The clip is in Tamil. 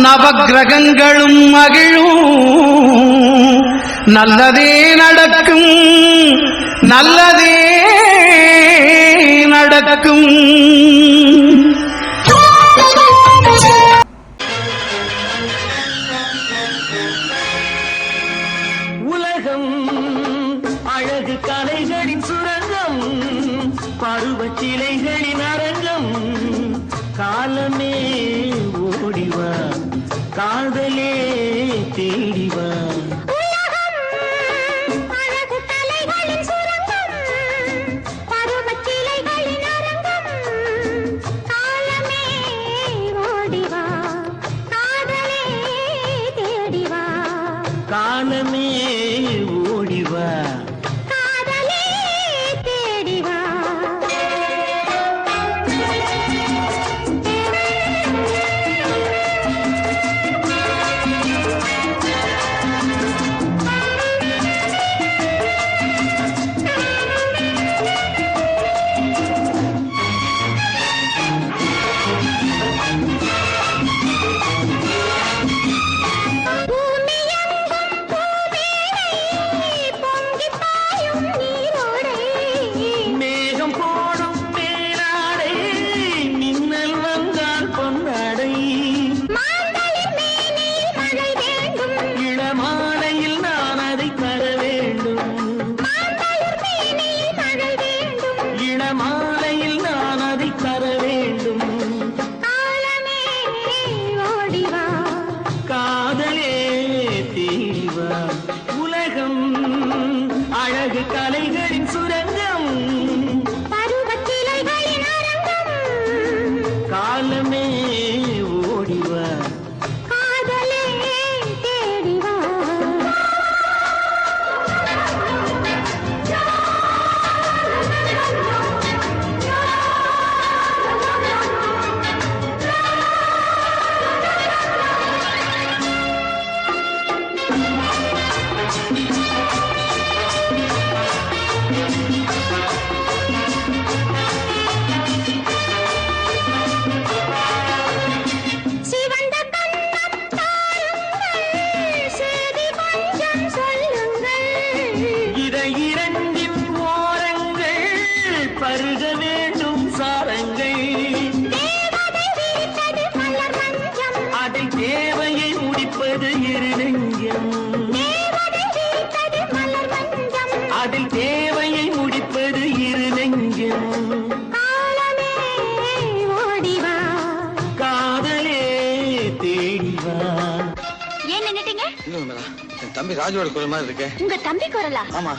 நவக்கிரகங்களும் மகிழும் நல்லதே நடக்கும் நல்லதே நடக்கும். உலகம் அழகு கலைகளின் சுரங்கம், பருவச்சிலைகளின் அரங்கம். காலமே ஓடிவா, காதலே தேடிவா. காலமே ஓடிவா, காதலே தேடிவா. மாலையில் நான் அதை தர வேண்டும். காலமே ஓடிவா, காதலே தேடிவா. உலகம் அழகு கலைகளின் சுரங்கம், பருவச்சிலைகளின் அரங்கம். காலமே ஓடிவா, காதலே தேடிவா. பருக வேண்டும் சாரங்கள், அதை தேவையை முடிப்பது இரு நெஞ்சம். அதில் தேவையை முடிப்பது இரு நெஞ்சம். காலமே ஓடிவா, காதலே தேடிவா. ஏன் நின்னுட்டீங்க? என் தம்பி ராஜோட குரல் மாதிரி இருக்கு. உங்க தம்பி குரலா? ஆமா.